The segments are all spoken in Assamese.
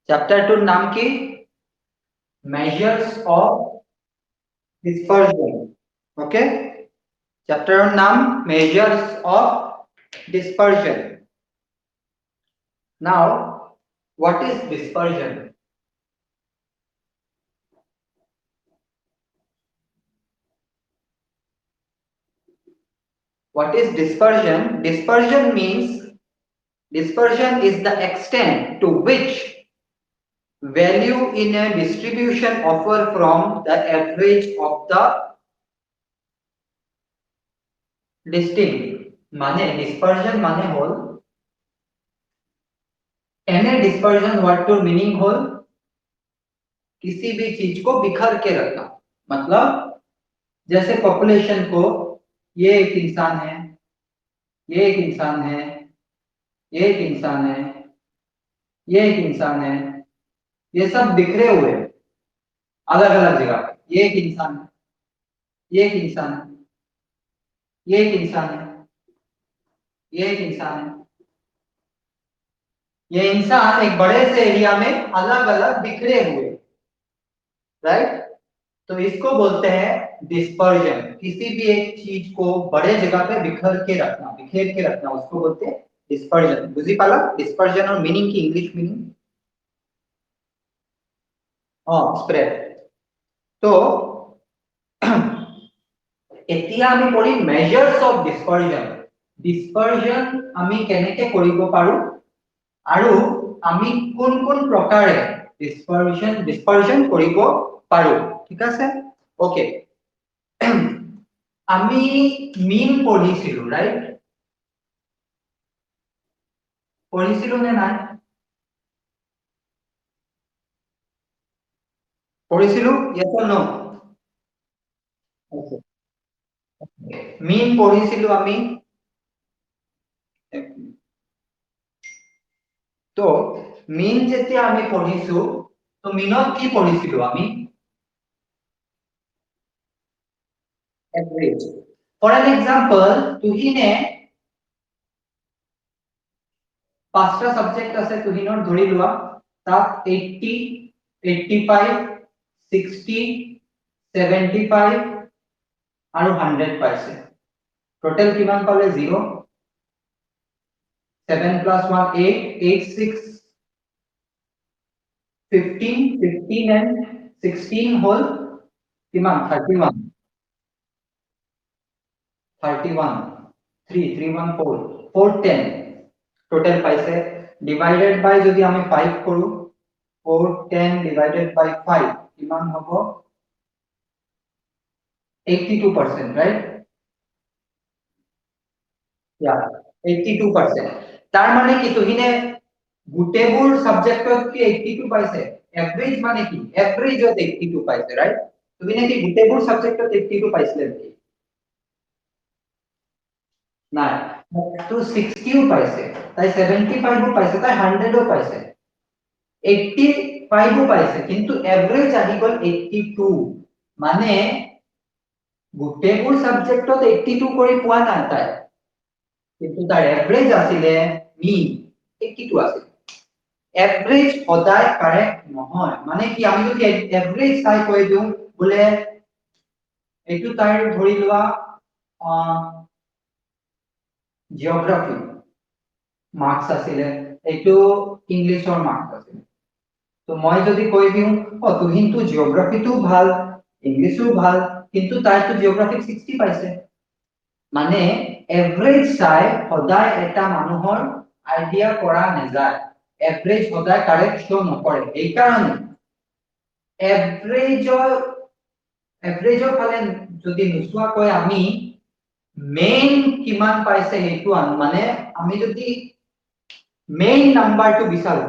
चैप्टर 2 नाम की measures of dispersion. Okay, chapter नाम measures of dispersion. Now what is dispersion? What is dispersion? Dispersion is the extent to which value in a distribution offer from the average of the distinct. माने dispersion माने whole any dispersion what to meaning whole किसी भी चीज को बिखर के रखना। मतलब जैसे पॉपुलेशन को ये एक इंसान है, ये एक इंसान है, ये एक इंसान है, ये एक इंसान है, ये सब बिखरे हुए अलग अलग जगह पे। ये एक इंसान है, ये एक इंसान है, ये एक इंसान है, ये एक इंसान है। ये इंसान एक बड़े से एरिया में अलग अलग बिखरे हुए, राइट। तो इसको बोलते हैं डिस्पर्जन। किसी भी एक चीज को बड़े जगह पे बिखेर के रखना उसको बोलते हैं डिस्पर्जन। बुझी पाला डिस्पर्जन और मीनिंग की इंग्लिश मीनिंग? स्प्रेड। तो এতিয়া আমি পঢ়িম মেজাৰ্স অফ ডিসপাৰজন। ডিসপাৰজন আমি কেনেকে কৰিব পাৰো আৰু আমি কোন কোন প্ৰকাৰে ডিসপাৰজন কৰিব পাৰো, ঠিক আছে? ওকে, আমি মিন পঢ়িছিলো, ৰাইট? পঢ়িছিলো নে নাই? পঢ়িছিলো, yes or no? মিন পঢ়িছিলো আমি। তো মিন যেতিয়া আমি পঢ়িছো, তো মিনত কি পঢ়িছিলো আমি? এভারেজ। ফর এন এক্সাম্পল, তুহিনে পাঁচটা সাবজেক্ট আছে তুহিনৰ ধৰি লোৱা, তাত 80, 85, 60, 75 আৰু 100 পাইছে। টোটাল কিমান পালে? 0। 7 plus 1 8, 8 6 15, 15 and 16 whole কিমান? 31, 31 3 3 1 4 410 টোটাল পাইছে। ডিভাইডেড বাই যদি আমি 5 কৰো, 410 divided by 5 কিমান হ'ব? 82%, right? Yeah, 82%। তার মানে কি তুহিনে গুটেবোৰ সাবজেক্টত কি 82 পাইছে? এভাৰেজ মানে কি? এভাৰেজত 82 পাইছে, ৰাইট? তুহিনে কি গুটেবোৰ সাবজেক্টত 82 পাইছিলে নেকি? নাই। তো 60ও পাইছে, তাই 75ও পাইছে, তাই 100ও পাইছে, 85ও পাইছে, কিন্তু এভারেজ আহি গল 82। মানে গুটেবোৰ সাবজেক্টত 82 কৰি পোৱা নাই তাই, কিন্তু তাৰ এভারেজ আছিলে মিন 82 আছিল। এভারেজ সদায় কারেক্ট নহয়। মানে কি আমি যদি এভারেজ চাই কৈ দিও বলে এইটো তাইৰ ধৰি লোৱা জিওগ্ৰাফি মাৰ্কস আছিলে, এইটো ইংলিশৰ মাৰ্কস আছিলে। তো মই যদি কৈ দিও তুহিনটো জিওগ্ৰাফিটো ভাল, ইংলিশো ভাল, কিন্তু তাইতো জিওগ্ৰাফিত 60 পাইছে। মানে এভাৰেজ চাই সদায় এটা মানুহৰ আইডিয়া কৰা নাযায়। এভাৰেজ সদায় কাৰেক্ট শো নকৰে। এই কাৰণে এভাৰেজৰ ফালে যদি নোচোৱাকৈ আমি মেইন কিমান পাইছে সেইটো আনো। মানে আমি যদি মেইন নাম্বাৰটো বিচাৰো,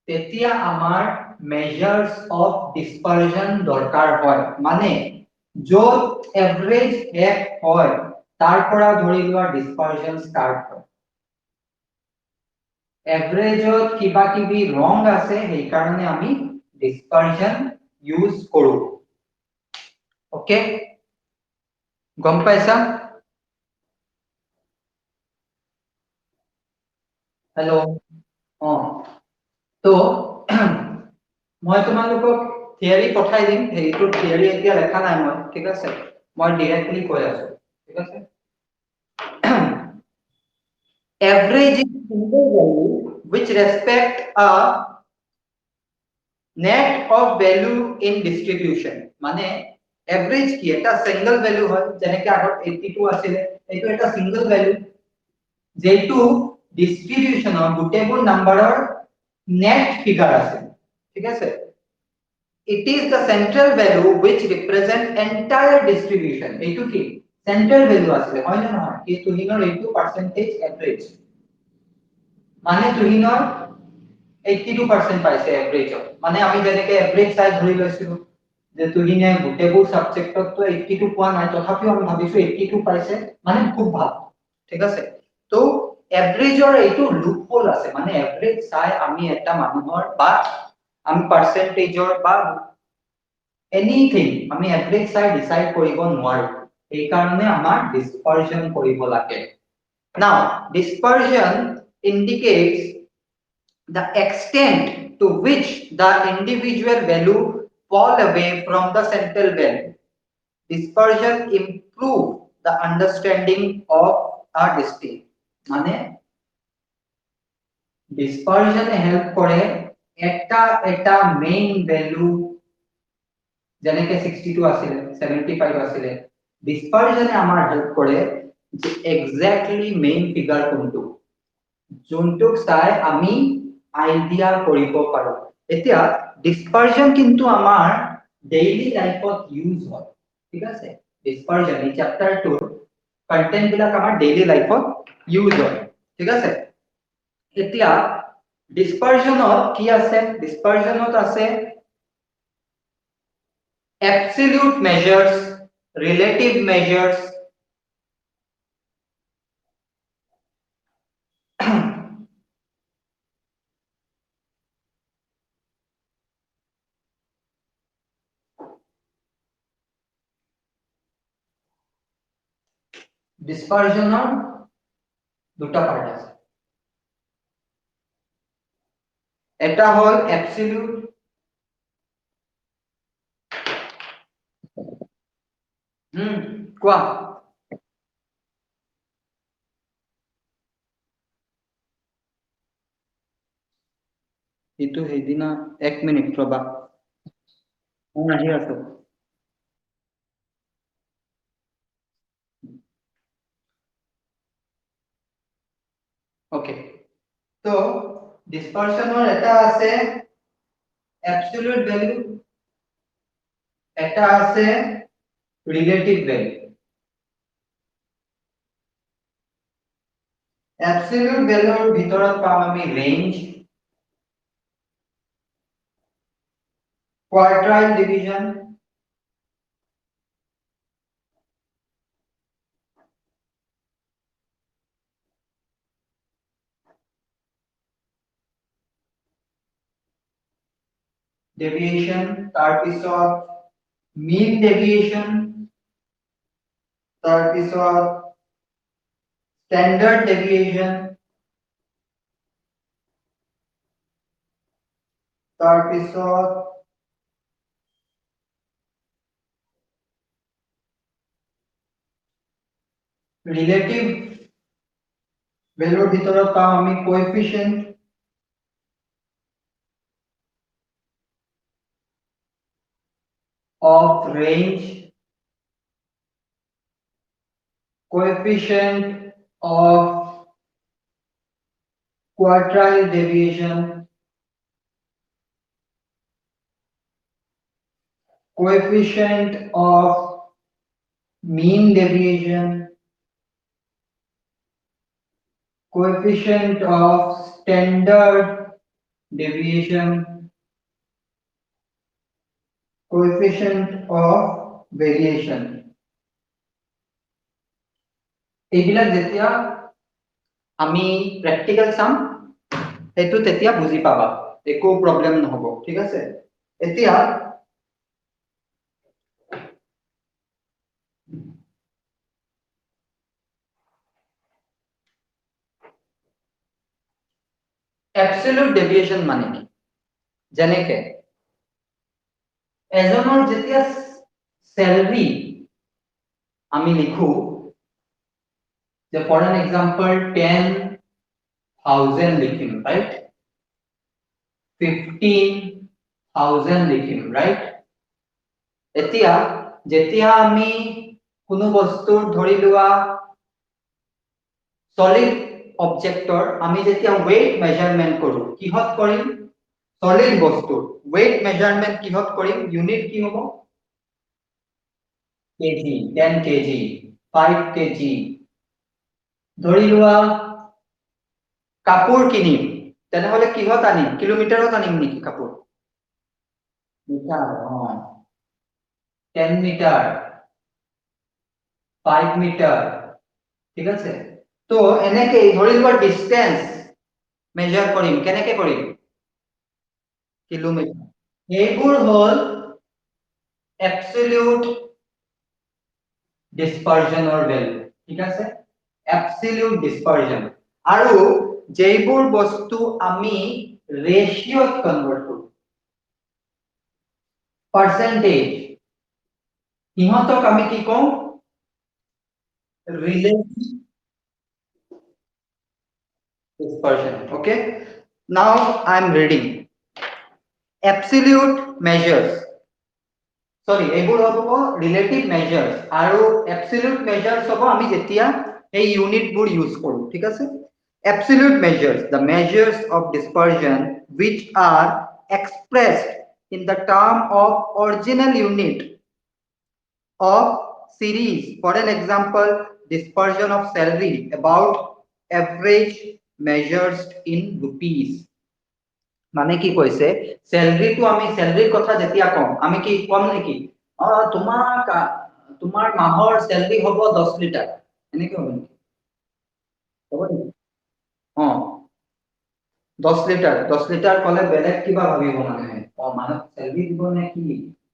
তেতিয়া আমাৰ মেজাৰ্স অফ ডিসপাৰজন দৰকাৰ হয়। মানে যত এভাৰেজ এক হয় তাৰ পৰা ধৰি লোৱা ডিসপাৰজন স্টাৰ্ট হয়। এভাৰেজত কিবা কিবি ৰং আছে, সেই কাৰণে আমি ডিসপাৰজন ইউজ কৰো। ওকে, গম পাইছা? हेलो। तो মই তোমালোকক থিয়ৰী পঠাই দিম, সেইটো থিয়ৰী এতিয়া লেখা নাই মই, ঠিক আছে, মই ডাইৰেক্টলি কৈ আছো, ঠিক আছে। Average is single value which respect a net of value in distribution, মানে এভারেজ কি এটা সিঙ্গল ভ্যালু হয়, যেনেকৈ আগত 82 আছিল, এইটো এটা সিঙ্গল ভ্যালু যেটো ডিস্ট্ৰিবিউশনৰ গোটেইবোৰ নাম্বাৰৰ নেট ফিগার আছে, ঠিক আছে। It is the central value which represent entire distribution, এইটো কি সেন্ট্রাল ভ্যালু আছে হয় না নহয়, কি তুহিনৰ এইটো পাৰ্সেন্টেজ এভাৰেজ, মানে তুহিনৰ 82% পাইছে এভাৰেজত, মানে আমি যেনেকৈ এভাৰেজ চাই ধৰি লৈছিলো যে তুহিনে গোটেইবোৰ সাবজেক্টত তো 82 পোৱা নাই, তথাপিও আমি ভাবিছো 82 পাইছে মানে খুব ভাল, ঠিক আছে। তো এভাৰেজৰ এইটো লুপ হোল আছে, মানে এভাৰেজ চাই আমি এটা মানুহৰ বা আমি পাৰ্সেন্টেজৰ বা এনিথিং আমি এভাৰেজ চাই ডিসাইড কৰিব নোৱাৰো, এই কাৰণে আমাৰ ডিসপাৰশন কৰিব লাগে। Now dispersion indicates the extent to which the individual value fall away from the central value. Dispersion improve the understanding of a district, মানে dispersion help করে একটা এটা মেইন ভ্যালু যেনেকৈ 62 আছিল 75 আছিল, dispersion আমাৰ হেল্প কৰে যে এক্স্যাক্টলি মেইন ফিগাৰ কোনটো, যোনটোক চাই আমি আইডিয়া কৰিব পাৰো। এতিয়া ডিসপাৰশন কিন্তু আমাৰ ডেইলি লাইফত ইউজ হয়, ঠিক আছে। ডিসপাৰশন এই চ্যাপ্টাৰ 2 কন্টেন্ট বিলাক আমাৰ ডেইলি লাইফত ইউজ হয়, ঠিক আছে। এতিয়া ডিসপাৰশনত কি আছে, ডিসপাৰশনত আছে absolute measures, relative measures, ডিসপাৰশনৰ দুটা পাৰ্ট আছে, এটা হল absolute, কোৱা এইটো সেইদিনা, এক মিনিট ৰবা, মই আহি আছো। ওকে, তো ডিসপাৰশনৰ এটা আছে absolute value, এটা আছে relative value। absolute value ভিতৰত পাম আমি ৰেঞ্জ, quartile division, deviation, তাৰপিছত mean deviation, তাৰপিছত standard deviation, তাৰপিছত relative value ভিতৰত পাম আমি coefficient of range, coefficient of quartile deviation, coefficient of mean deviation, coefficient of standard deviation, coefficient of variation। এইবিলাক যেতিয়া আমি প্র্যাকটিক্যাল চাম সেইটো তেতিয়া বুজি পাবা, একো প্রবলেম নহব, ঠিক আছে। এতিয়া absolute deviation মানে কি, যেনেকে এজনৰ যেতিয়া স্যালারি আমি লিখো যে ফর এন एग्जांपल 10,000 লিখিম রাইট 15,000 লিখিম রাইট এতিয়া যেতিয়া আমি কোনো বস্তুৰ ধৰি লোৱা সলিড অবজেক্টৰ আমি যেতিয়া ওয়েট মেজাৰমেন্ট কৰো কিহত কৰিম সলিড বস্তুৰ ওয়েট মেজাৰমেন্ট কিহত কৰিম ইউনিট কি হ'ব কেজি 10 কেজি 5 কেজি ধৰি লোৱা কাপোৰ কিনিম তেনেহলে কিহত আনিম কিলোমিটাৰত আনিম নেকি কাপোৰ মিটাৰ 10 মিটাৰ 5 মিটাৰ ঠিক আছে তো এনেকে ধৰি লোৱা ডিসটেন্স মেজাৰ কৰিম কেনেকে কৰিম কিলোমিটাৰ এইবোৰ হল এবসলিউট ডিসপাৰশনৰ ভ্যালু ঠিক আছে এবসলিউট ডিসপাৰশন আৰু যেইবোৰ বস্তু আমি ৰেশিওত কনভাৰ্ট কৰো পার্সেন্টেজ ইহঁতক আমি কি কওঁ relative dispersion okay now I am reading absolute measures sorry এইবোৰ হ'ব relative measures আৰু absolute measures হ'ব আমি যেতিয়া এই ইউনিট বোৰ ইউজ কৰো ঠিক আছে absolute measures the measures of dispersion which are expressed in the term of original unit of series for an example dispersion of salary about average measures in rupees মানে কি কৈছে স্যালারি তো আমি স্যালাৰিৰ কথা যেতিয়া কম আমি কি কম নেকি তোমাৰ মাহৰ স্যালাৰি হ'ব 10 লিটাৰ এনেকে হ'ব নেকি হ'ব নেকি 10 লিটাৰ কলে বেলেগ কিবা ভাবিব মানুহে মানুহ স্যালারি দিব নে কি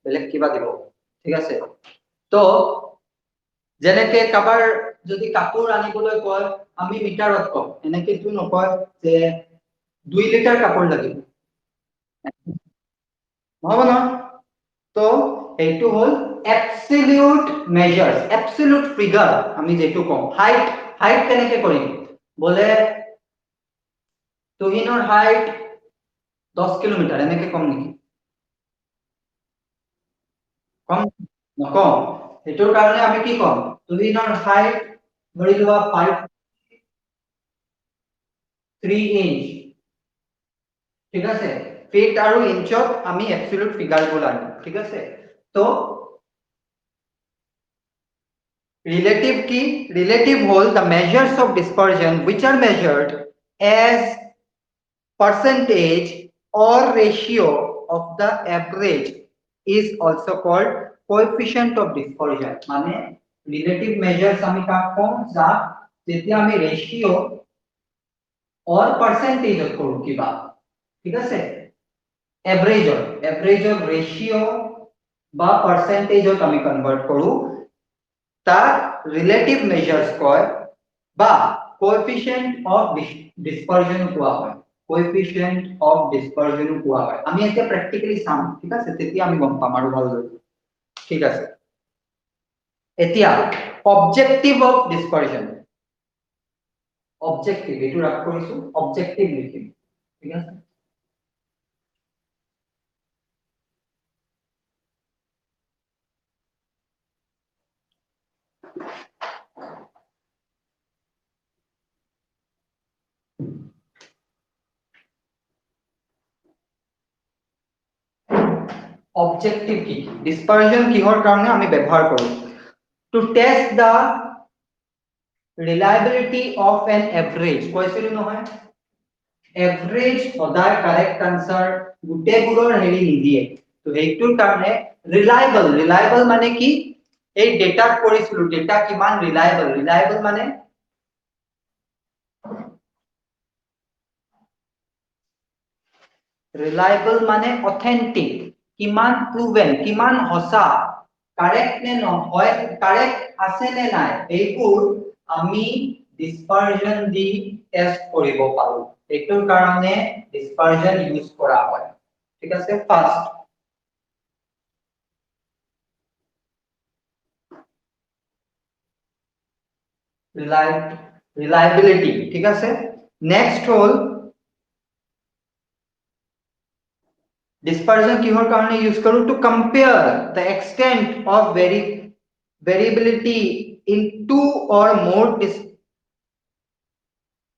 বেলেগ কিবা দিব ঠিক আছে তো যেনেকে কাবাৰ যদি কাপোৰ আনিবলৈ কয় আমি মিটাৰত কম এনেকে তো নকয় যে 2 লিটাৰ কাপোৰ লাগিব নহব না তো এইটো হল absolute measures absolute figure আমি যেটো কম হাইট হাইট কেনেকে কৰিম বলে তুহিনৰ হাইট 10 কিলোমিটাৰ এনেকে কম নেকি কম নকম এটোৰ কাৰণে আমি কি কম তুহিনৰ হাইট ধৰি লোৱা 3 ইঞ্চ ঠিক আছে ফিট আৰু ইঞ্চত আমি absolute figure বোৰ আনিম ঠিক আছে তো relative key relative hole the measures of dispersion which are measured as percentage or ratio of the average is also called coefficient of dispersion মানে relative measures আমি কাক কম যা যেতিয়া আমি ratio or percentage কৰো কিবা ঠিক আছে average of ratio বা percentage আমি কনভাৰ্ট কৰো তা relative measures কয় বা coefficient of dispersion কোৱা হয় coefficient of dispersion কোৱা হয় আমি এটা প্ৰ্যাকটিক্যালি চাম ঠিক আছে তেতিয়া আমি গম পাম আৰু ভালদৰে ঠিক আছে এতিয়া objective of dispersion objective এটো ৰাখ কৰিছো objective লিখিম ঠিক আছে objective কি dispersion কিহৰ কাৰণে আমি ব্যৱহাৰ কৰো to test the reliability of an average কৈছিলো নহয় average সদায় correct answer গুটেবোৰৰ হেৰি নিদিয়ে তো হেইটোৰ কাৰণে reliable মানে কি এই ডেটা কৰিছিলো ডেটা কিমান reliable মানে reliable মানে authentic কিমান proven কিমান হসা কারেক্ট নে নহয় কারেক্ট আছে নে নাই এইবোৰ আমি dispersion দি টেস্ট কৰিব পাৰো এইটোৰ কাৰণে dispersion ইউজ কৰা হয় ঠিক আছে ফাৰ্স্ট ৰিলায়েবিলিটি ঠিক আছে নেক্সট হল dispersion কিহৰ কাৰণে ইউজ কৰো to compare the extent of variability in two or more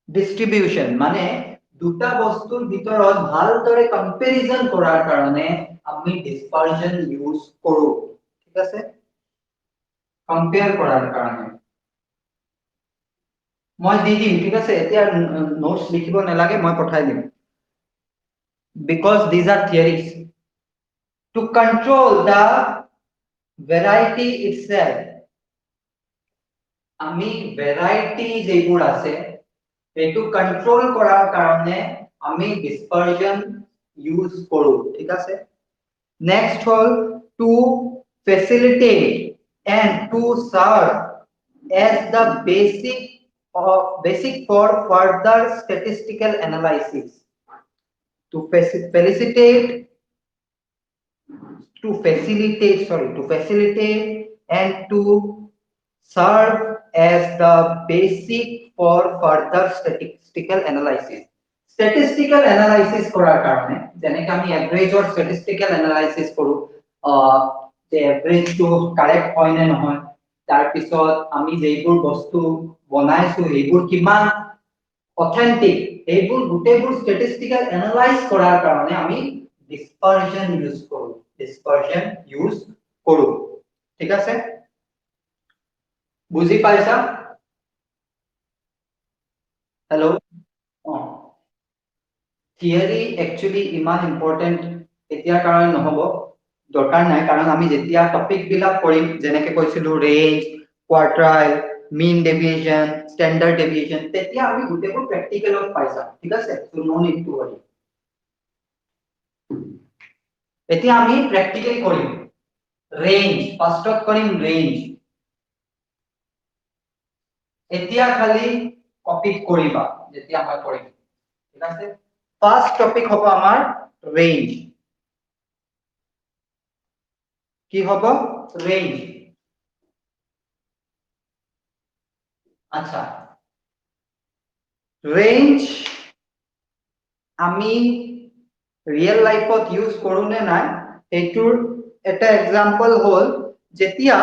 distribution মানে দুটা বস্তুৰ ভিতৰত ভালদৰে কম্পেৰিজন কৰাৰ কাৰণে আমি dispersion ইউজ কৰো ঠিক আছে কম্পেয়াৰ কৰাৰ কাৰণে মই দি দিম ঠিক আছে এতিয়া নোটস লিখিব নালাগে মই পঠাই দিম because these are theories to control the variety itself আমি variety যেবোৰ আছে এটো কন্ট্ৰোল কৰাৰ কাৰণে আমি dispersion ইউজ কৰো ঠিক আছে next hall to facilitate and to serve as the basic for further statistical analysis to facilitate and to serve as the basic for further statistical analysis কৰাৰ কাৰণে যেনেকৈ আমি এভাৰেজ অৰ statistical analysis কৰো যে এভাৰেজ টো কাৰেক্ট হয় নে নহয় তাৰ পিছত আমি যেইবোৰ বস্তু বনাইছো এইবোৰ কিমান অথেন্টিক এইবোৰ গুটেবোৰ statistical analyze কৰাৰ কাৰণে আমি dispersion ইউজ কৰো ঠিক আছে বুজি পাইছা হেল্ল থিওৰি একচুয়ালি ইমান ইম্পৰ্টেন্ট এতিয়াৰ কাৰণে নহব দৰকাৰ নাই কাৰণ আমি যেতিয়া টপিক বিলাক কৰিম যেনেকৈ কৈছিলো range কোয়াৰ্টাইল mean deviation standard deviation তেতিয়া আমি গুটেবোৰ প্ৰ্যাকটিকেলত পাইছা ঠিক আছে so no need to worry এতিয়া আমি প্ৰ্যাকটিকেল কৰিম ৰেঞ্জ ফাৰ্স্টত কৰিম ৰেঞ্জ এতিয়া খালি কপি কৰিবা যেতিয়া মই কৰিম ঠিক আছে ফাৰ্স্ট টপিক হবো আমাৰ ৰেঞ্জ কি হবো ৰেঞ্জ আচ্ছা ৰেঞ্জ আমি ৰিয়েল লাইফত ইউজ কৰো নে নাই এইটোৰ এটা এক্সাম্পল হল যেতিয়া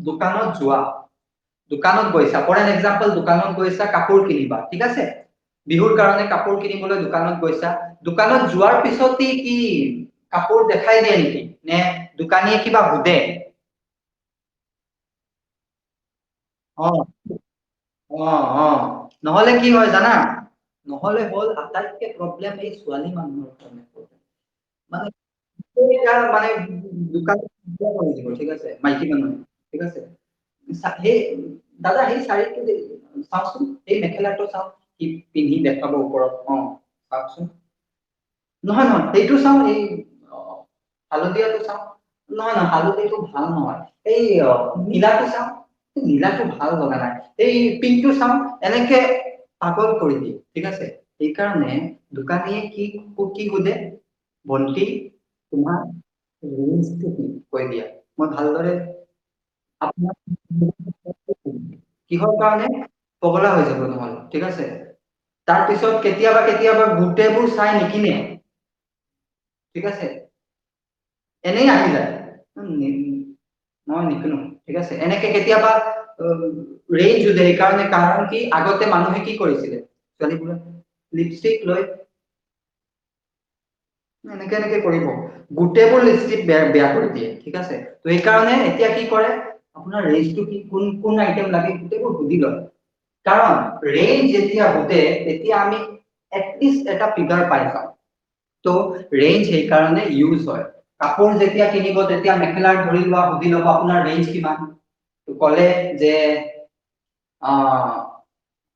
দোকানত যোৱা দোকানত গৈছা ফৰ এন এক্সাম্পল দোকানত গৈছা কাপোৰ কিনিবা ঠিক আছে বিহুৰ কাৰণে কাপোৰ কিনিবলৈ দোকানত গৈছা দোকানত যোৱাৰ পিছতই কি কাপোৰ দেখাই দিয়ে নেকি নে দোকানীয়ে কিবা হুদে নহলে কি হয় জানা নহলে হল আটাইতকে প্ৰবলেম এই ছোৱালী মানুহৰ কাৰণে মানে মানে দোকান কৰি দিব ঠিক আছে মাইকী মানুহ ঠিক আছে সেই দাদা সেই শাড়ীটো চাওকচোন এই মেখেলাটো চাওক কি পিন্ধি দেখাব ওপৰত চাওকচোন নহয় নহয় এইটো চাও এই হালধীয়াটো চাও নহয় নহয় হালধীয়াটো ভাল নহয় এই নীলাটো চাও নীলাটো ভাল লগা নাই এই পিংকটো চাও এনেকে পাগল কৰি দিয়ে ঠিক আছে এই কাৰণে দোকানীয়ে কি কি হুদে ভন্টি তোমাৰ ৰেঞ্জটো কি কৈ দিয়া মই ভালদৰে আপোনাৰ কিহৰ কাৰণে পগলা হৈ যাব নহলে ঠিক আছে তাৰ পিছত কেতিয়াবা গুটেবোৰ চাই নিকিনে ঠিক আছে এনেই আহি যায় মই নিকিনো ঠিক আছে এনেকে কেতিয়াবা ৰেঞ্জ উদে সেইকাৰণে কাৰণ কি আগতে মানুহে কি কৰিছিলে ছোৱালীবোৰে লিপষ্টিক লৈ এনেকে এনেকে কৰিব গুটেবোৰ লিপষ্টিক বেয়া কৰি দিয়ে ঠিক আছে তো এই কাৰণে এতিয়া কি কৰে আপোনাৰ ৰেঞ্জটো কি কোন কোন আইটেম লাগে গুটেবোৰ সুধি লয় কাৰণ ৰেঞ্জ যেতিয়া হুদে তেতিয়া আমি এটলিষ্ট এটা ফিগাৰ পাই যাওঁ তো ৰেঞ্জ সেই কাৰণে ইউজ হয় কাপোৰ যেতিয়া কিনিব তেতিয়া মেখেলাৰ ধৰি লোৱা সুধি লব আপোনাৰ ৰেঞ্জ কিমান তো কলে যে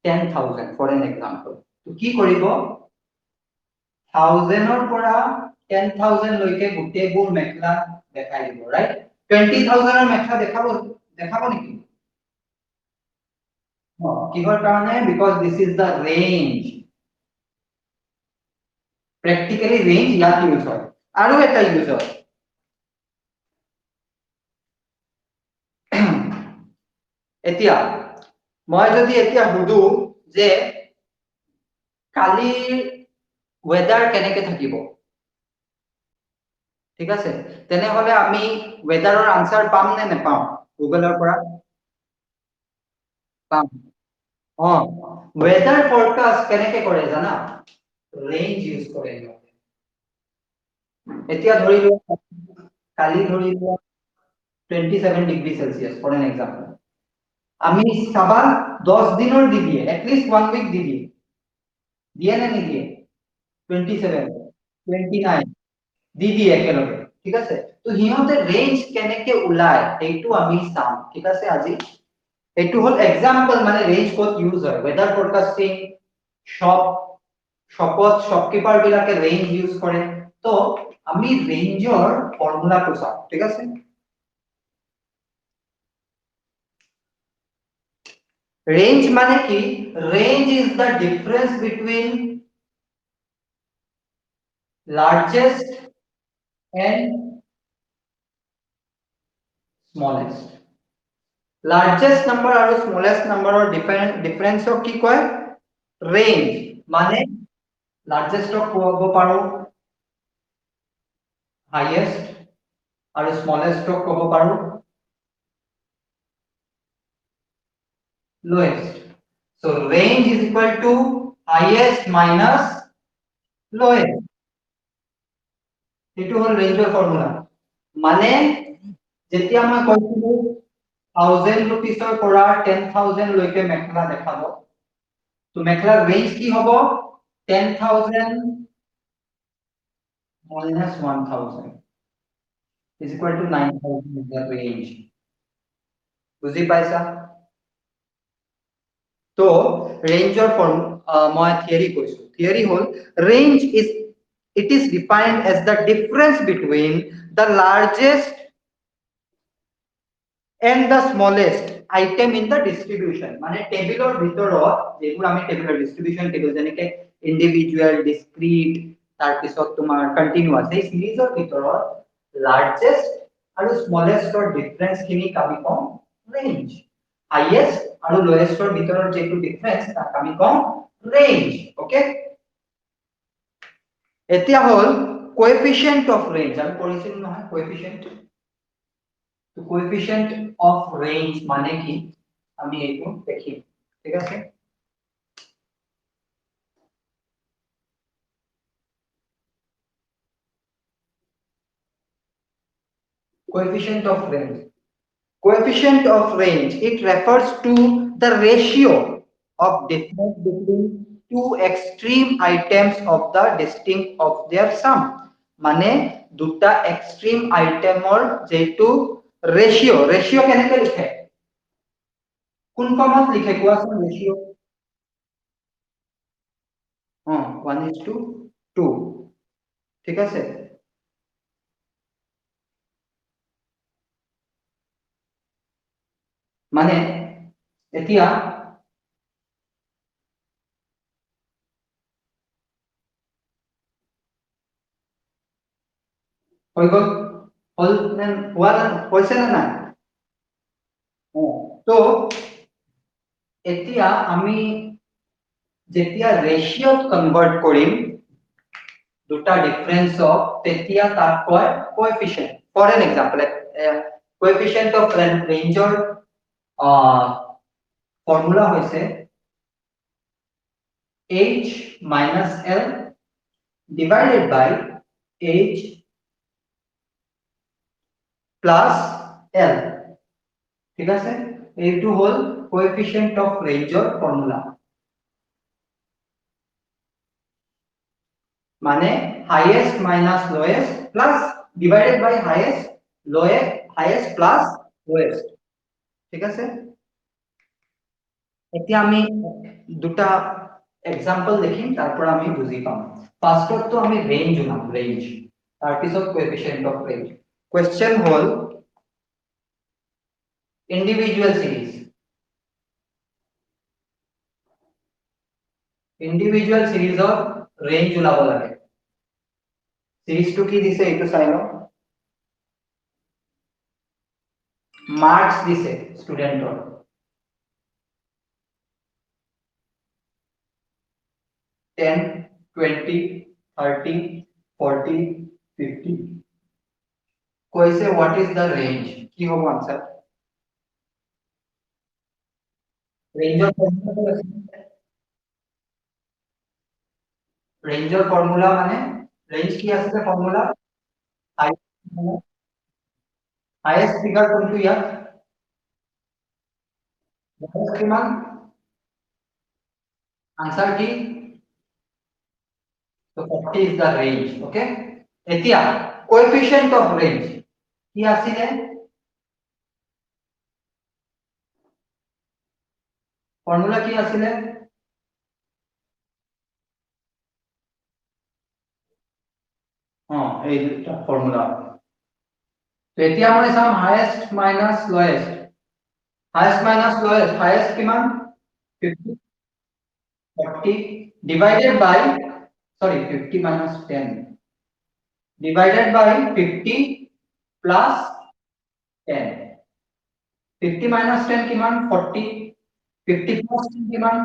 10,000 ফৰ এন এক্সাম্পল তো কি কৰিব 1000 পৰা 10,000 লৈকে গুটেবোৰ মেখেলা দেখাই দিব ৰাইট 20,000 ৰ মেখেলা দেখাব নেকি কিহৰ কাৰণে because this is the range practically range ইয়াত ইউজ হয় আৰু এটা ইউজ হয় এতিয়া মই যদি এতিয়া হুদু যে কালি ওয়েদাৰ কেনেকে থাকিব ঠিক আছে তেনেহলে আমি ওয়েদাৰৰ আনসাৰ পাম নে নেপাম গুগলৰ পৰা পাম ওয়েদাৰ ফৰকাস্ট কেনেকে কৰে জানা ৰেঞ্জ ইউজ কৰে এতিয়া ধৰি লোৱা কালি ধৰি লোৱা 27 degree Celsius for an example আমি চাবা 10 দিনৰ দি দিয়ে এটলিষ্ট 1 উইক দি দিয়ে দিয়ে না নিদিয়ে 27 29 দি দিয়ে একেলগে ঠিক আছে তো হিহঁতে ৰেঞ্জ কেনেকে ওলায় এইটো আমি চাম ঠিক আছে আজি এইটো হল এক্সাম্পল মানে ৰেঞ্জ ক'ত ইউজ হয় ওয়েদাৰ ফৰকাস্টিং শপত শপকিপাৰ বিলাকে ৰেঞ্জ ইউজ কৰে তো আমি ৰেঞ্জৰ ফৰ্মুলাটো চাম ঠিক আছে ৰেঞ্জ মানে কি range is the difference between largest and smallest largest number আৰু স্মলেস্ট নাম্বাৰৰ ডিফাৰেন্সক কি কয় ৰেঞ্জ মানে লাৰ্জেষ্টক ক'ব পাৰো হাইয়েষ্ট আৰু স্মলেষ্টক ক'ব পাৰো lowest so range is equal to highest minus lowest এটো হল ৰেঞ্জৰ ফৰ্মুলা মানে যেতিয়া মই কৈছিলো 1000 रुपीसৰ পৰা 10000 লৈকে মেখলা দেখাব তো মেখলাৰ ৰেঞ্জ কি হ'ব 10000 minus 1000 is equal to 9000 is the range বুজি পাইছা তো ৰেঞ্জৰ ফৰ্ম মই থিয়ৰি কৈছো theory hall range is it is defined as the difference between the largest and the smallest item in the distribution মানে টেবিলৰ ভিতৰত যেবোৰ আমি টেবিলৰ ডিস্ট্ৰিবিউশন টেবল যেনেকে ইন্ডিভিজুয়াল ডিসক্ৰিট তাৰ পিছত তোমাৰ কন্টিনিউয়াস এই সিৰিজৰ ভিতৰত লাৰ্জেষ্ট আৰু স্মলেষ্টৰ ডিফাৰেন্স খিনি আমি কম ৰেঞ্জ হাইয়েষ্ট আৰু লোৱেষ্টৰ ভিতৰত যেটো ডিফাৰেন্স তাক আমি কম ৰেঞ্জ ওকে এতিয়া হল কোএফিশিয়েন্ট অফ ৰেঞ্জ আমি পঢ়িছিলো নহয় কোএফিশিয়েন্ট তো কোএফিশিয়েন্ট অফ রেঞ্জ মানে কি আমি এইটো দেখিম ঠিক আছে coefficient of range it refers to the ratio of difference between two extreme items of the distinct of their sum মানে দুটা এক্সট্রিম আইটেমৰ যেটো ৰেশিও কেনেকৈ লিখে কোন ফৰ্মত লিখে কোৱাচোন ৰেশিও 1:2 ঠিক আছে মানে এতিয়া হৈ গল হল নে হৈছে না না তো এতিয়া আমি যেতিয়া ৰেশিওত কনভাৰ্ট কৰিম দুটা ডিফাৰেন্সক তেতিয়া তাক কয় coefficient for an example coefficient of ৰেঞ্জৰ ফৰ্মুলা হৈছে h minus l divided by h plus l ঠিক আছে এইটো হল কোএফিশিয়েন্ট অফ ৰেঞ্জৰ ফৰ্মুলা মানে highest minus lowest plus divided by highest plus lowest ঠিক আছে এতিয়া আমি দুটা এক্সাম্পল দেখিম তাৰ পৰা আমি বুজি পাম ফাৰ্স্টত তো আমি ৰেঞ্জ উলাম ৰেঞ্জ তাৰ পিছত কোএফিশিয়েন্ট অফ ৰেঞ্জ কোৱেশ্চন হল ইন্ডিভিজুয়াল সিৰিজৰ ৰেঞ্জ উলাব লাগে সিৰিজটো কি দিছে এইটো চাই লও মাৰ্কস দিছে স্টুডেন্টৰ 10 20 30 40 50 কৈছে what is the range কি হ'ব answer ranger formula ranger formula माने रेंज की আছে फॉर्मूला हाईएस्ट फिगर कोनটো ইয়াত কিমান आंसर কি so 40 is the range okay এতিয়া coefficient of range কি আছিলে फॉर्मूला কি আছিলে এইটা फॉर्मूला তো এতিয়া মই চাম highest minus lowest highest minus lowest highest किमान 50 40 divided by sorry 50 minus 10 divided by 50 plus 10 50 minus 10 किमान 40 50 plus 10 किमान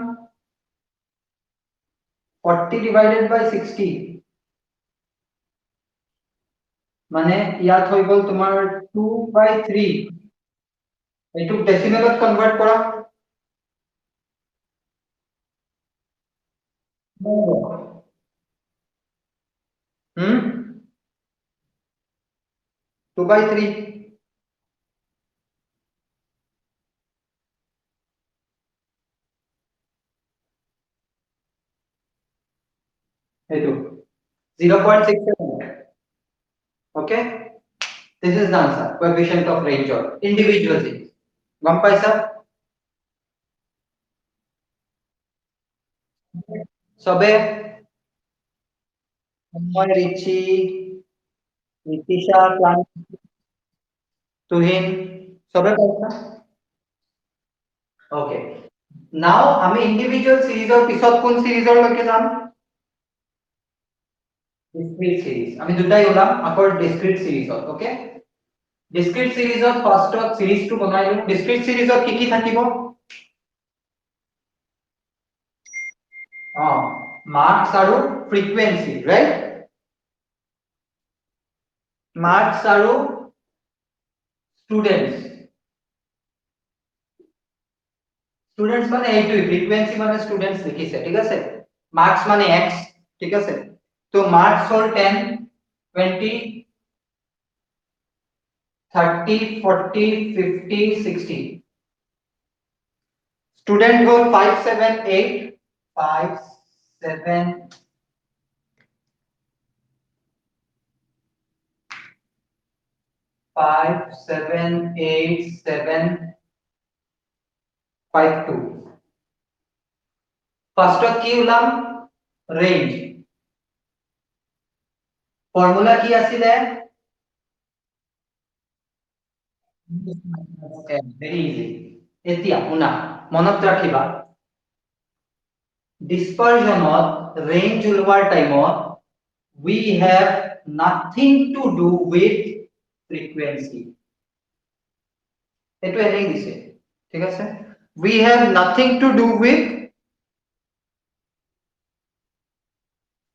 40 divided by 60 माने ইয়াত হৈ গল তোমাৰ 2/3 এইটো ডেসিমেলত কনভাৰ্ট কৰা হুম 2/3 এইটো 0.67 okay this is the answer coefficient of range of individual things গম পাইছা সবে মই ৰিচি নীতিশা তুহিন সবে পাইছা ওকে নাও আমি ইন্ডিভিজুয়াল সিৰিজৰ পিছত কোন সিৰিজৰ লৈকে যাম ডিসক্রিট সিরিজ আমি দুটাই ওলাম আকৌ ডিসক্রিট সিরিজত ওকে ডিসক্রিট সিরিজত ফার্স্টত সিরিজটো বনাইলো ডিসক্রিট সিরিজত কি কি থাকিব মার্কস আৰু ফ্ৰিকুয়েন্সি ৰাইট মাৰ্কস আৰু স্টুডেন্টস স্টুডেন্টস মানে এইটোই ফ্রিকুয়েন্সি মানে স্টুডেন্টস লিখিছে ঠিক আছে মার্কস মানে x ঠিক আছে তো মার্কস হল 10 20 30 40 50 60 स्टूडेंट हल 5 7 8 5 7 5 7 8 7 5 2 फर्स्ट की उलाम रेंज फॉर्मूला की आছিলে very easy এতিয়া শুনা মনত ৰাখিবা dispersionত range উলোৱাৰ টাইমত we have nothing to do with frequency এটো এনেই দিছে ঠিক আছে we have nothing to do with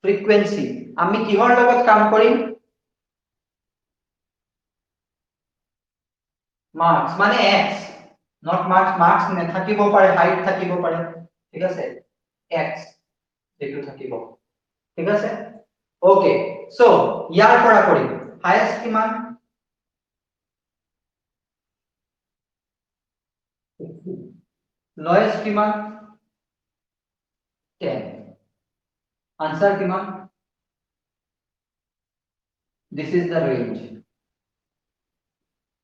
frequency আমি কিহৰ লগত কাম কৰিম marks মানে x not marks marks নেথাকিব পাৰে height থাকিব পাৰে ঠিক আছে x যেটো থাকিব ঠিক আছে ওকে সো ইয়াৰ পৰা কৰিম হাইয়েস্ট কিমান लोएस्ट किमान 10 आंसर किमान दिस इज द रेंज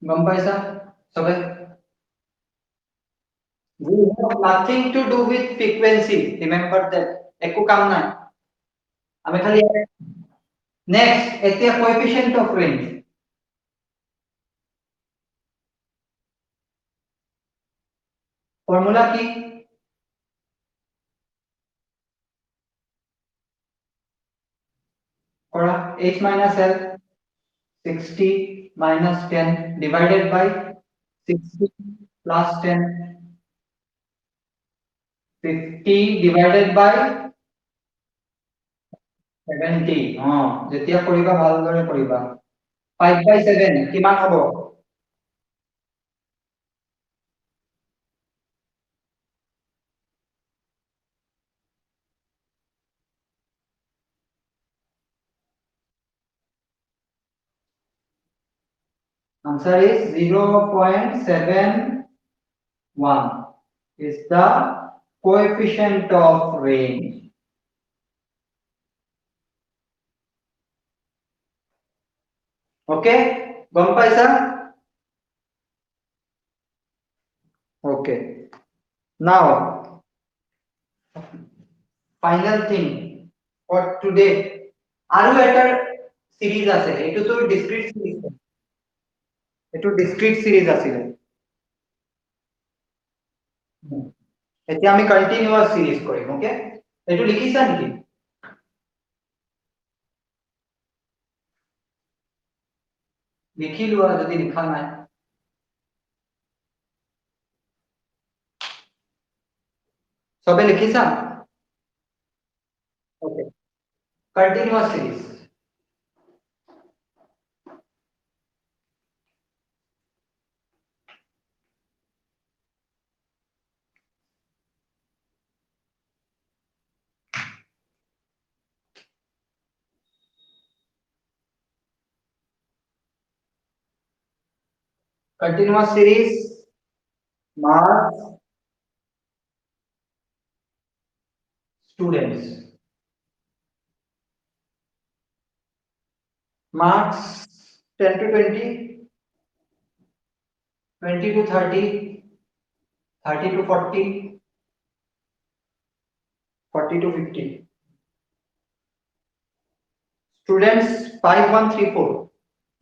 गम पाइसा सबे we have nothing to do with frequency remember that एको काम নাই আমি খালি नेक्स्ट এতিয়া coefficient of range फॉर्मूला की কৰা h minus l 60 minus 10 divided by 60 plus 10 50 divided by 70 যেতিয়া কৰিবা ভালদৰে কৰিবা 5 by 7 কিমান হ'ব answer is 0.71 is the coefficient of range okay গম পাইছা okay now final thing for today আৰু এটা সিৰিজ আছে এটো তো ডিসক্ৰিট সিৰিজ এটো ডিসক্ৰিট সিৰিজ আছিল এতিয়া আমি কন্টিনিউয়াস সিৰিজ কৰিম ওকে এটো লিখিছা নেকি লিখি লোৱা যদি লিখা নাই সবে লিখিছা okay continuous series continuous series marks students marks 10 to 20 20 to 30 30 to 40 40 to 50 students 5134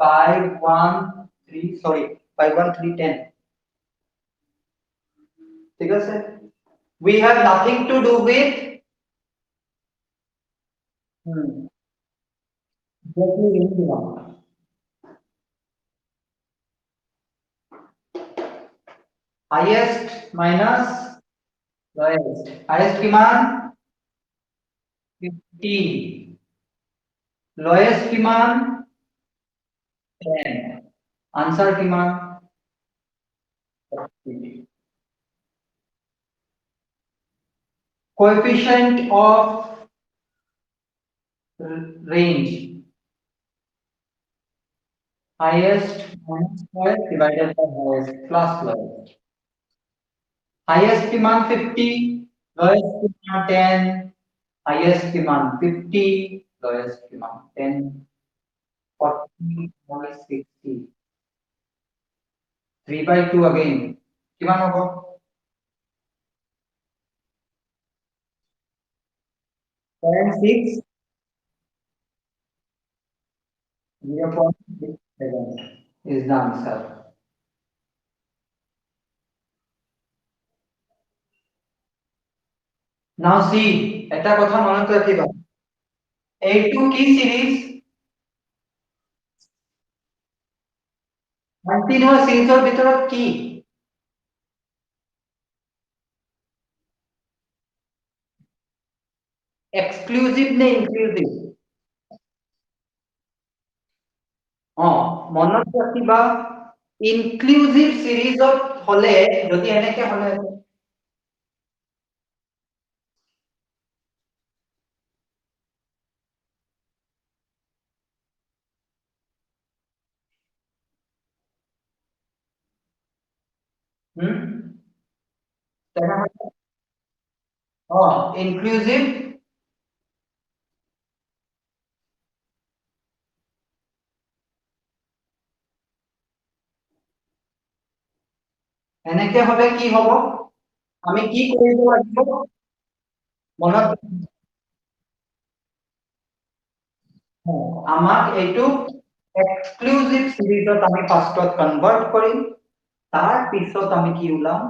513 sorry 51310 ঠিক আছে we have nothing to do with highest minus lowest highest কিমান 50 lowest কিমান 10 answer কিমান 40 coefficient of range highest minus lowest divided by highest plus lowest highest किमान 50 lowest किमान 10 highest किमान 50 lowest किमान 10 40 minus 60 3 by 2 again किमान होगा 0.6 0.67 is the answer now see এটা কথা মনত ৰাখিবা এইটো কি সিৰিজ কন্টিনিউয়াস সিৰিজৰ ভিতৰত কি এক্সক্লুসিভ নে ইনক্লুসিভ মনত ৰাখিবা ইনক্লুসিভ সিরিজত হলে যদি এনেকে হলে ইনক্লুসিভ এনেকে হলে কি হ'ব আমি কি কৰিব লাগিব মনত আমাক এইটো এক্সক্লুসিভ সিৰিজত আমি ফাৰ্স্টত কনভাৰ্ট কৰিম তাৰ পিছত আমি কি উলাম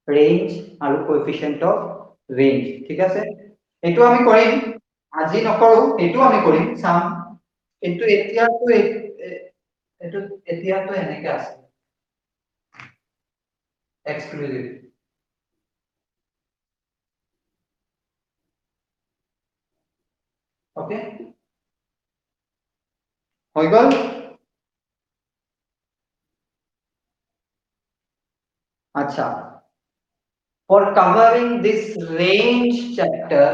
ৰেঞ্জ আৰু কোএফিশিয়েন্ট অফ ৰেঞ্জ ঠিক আছে এইটো আমি কৰিম আজি নকৰো এটো আমি কৰিম সাম কিন্তু এতিয়াটো এটো এতিয়াটো এনেকে আছে এক্সক্লুসিভ ওকে হৈ গল আচ্ছা for covering this range chapter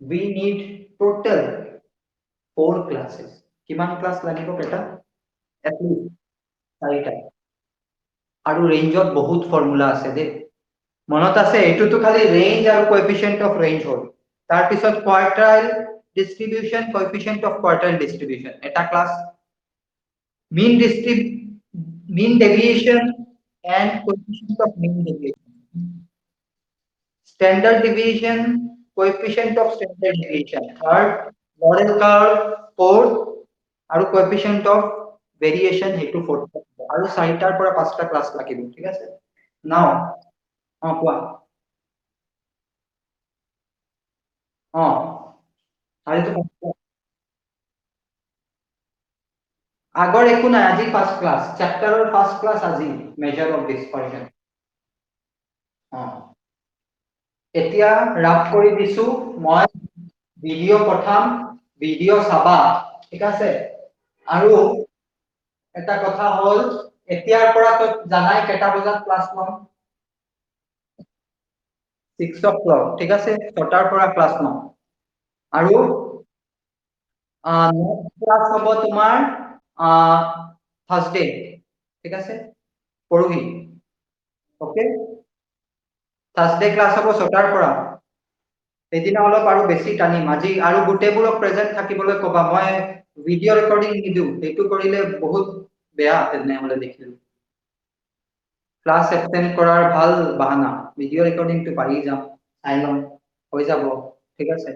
we need total 4 classes কিমান ক্লাস লাগিব বেটা at least 4টা আৰু ৰেঞ্জত বহুত ফৰ্মুলা আছে দে মনত আছে এটোটো খালি ৰেঞ্জ আৰু কোএফিচিয়েন্ট অফ ৰেঞ্জ হ'ল তাৰ পিছত কোয়াৰ্টাইল ডিস্ট্ৰিবিউশন কোএফিচিয়েন্ট অফ কোয়াৰ্টাইল ডিস্ট্ৰিবিউশন এটা class mean deviation and coefficient of mean deviation standard deviation coefficient of standard deviation third model curve fourth আৰু coefficient of variation হেতু fourth আৰু 4টাৰ পৰা 5টা ক্লাস লাগিব ঠিক আছে নাও কোৱা আৰু আগৰ একো নাই আজি ফাৰ্স্ট ক্লাস চ্যাপ্টাৰৰ ফাৰ্স্ট ক্লাস আজি মেজাৰ অফ ডিসপাৰশন এতিয়া ৰাফ কৰি দিছো মই ভিডিও পঠাম ভিডিও চাবা ঠিক আছে আৰু এটা কথা হল এতিয়াৰ পৰা তো জানাই কেটা বজাত ক্লাস লম 6 o'clock ঠিক আছে 6টাৰ পৰা ক্লাস লম আৰু নেক্সট ক্লাস হ'ব তোমাৰ থাৰ্সডে ঠিক আছে পৰহি ওকে থাৰ্সডে ক্লাস হ'ব 6টাৰ পৰা এদিনা অলপ আৰু বেছি টানিম আজি আৰু গুটেবোৰক প্ৰেজেন্ট থাকিবলৈ কবা মই ভিডিও ৰেকৰ্ডিং নিদু এইটো কৰিলে বহুত বেয়া তেনেহলে দেখিলো ক্লাস এটেন্ড কৰাৰ ভাল বাহানা ভিডিও ৰেকৰ্ডিংটো পাৰি যাম চাই লম হৈ যাব ঠিক আছে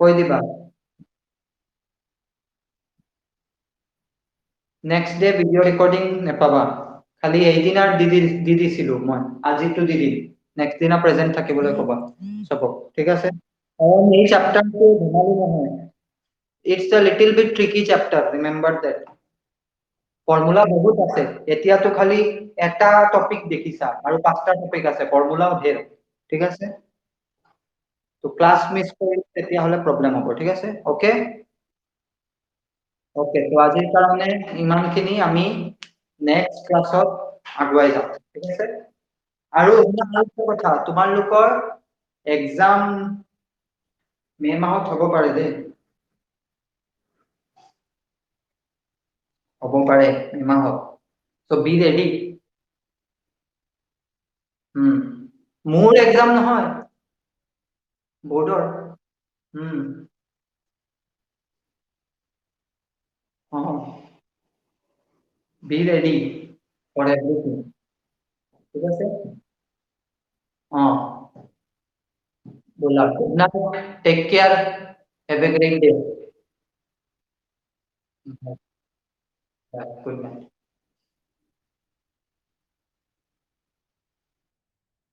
কৈ দিবা নেক্সট ডে ভিডিও ৰেকৰ্ডিং নেপাবা খালি এইদিনাৰ দি দিছিলো মই আজিটো দি দিম নেক্সট দিনা প্ৰেজেন্ট থাকিবলৈ কবা সব ঠিক আছে এই চ্যাপ্টাৰটো ধেমালি নহয় it's a little bit tricky chapter remember that formula বহুত আছে এতিয়াতো খালি এটা টপিক দেখিছা আৰু 5টা টপিক আছে ফৰ্মুলাও ঢেৰ ঠিক আছে তো ক্লাস মিস কৰিলে তেতিয়া হলে প্ৰবলেম হ'ব ঠিক আছে ওকে ওকে তো আজিৰ কাৰণে ইমানখিনি আমি নেক্সট ক্লাসত আগুৱাই যাম ঠিক আছে আৰু এটা কথা তোমালোকৰ এক্সাম মে মাহত হ'ব পাৰে দে হ'ব পাৰে মে মাহত সো বি ৰেডি মোৰ এক্সাম নহয় বোৰ্ডৰ বি ৰেডি ফৰ এভৰিথিং ঠিক আছে बोला good night take care have a great day good night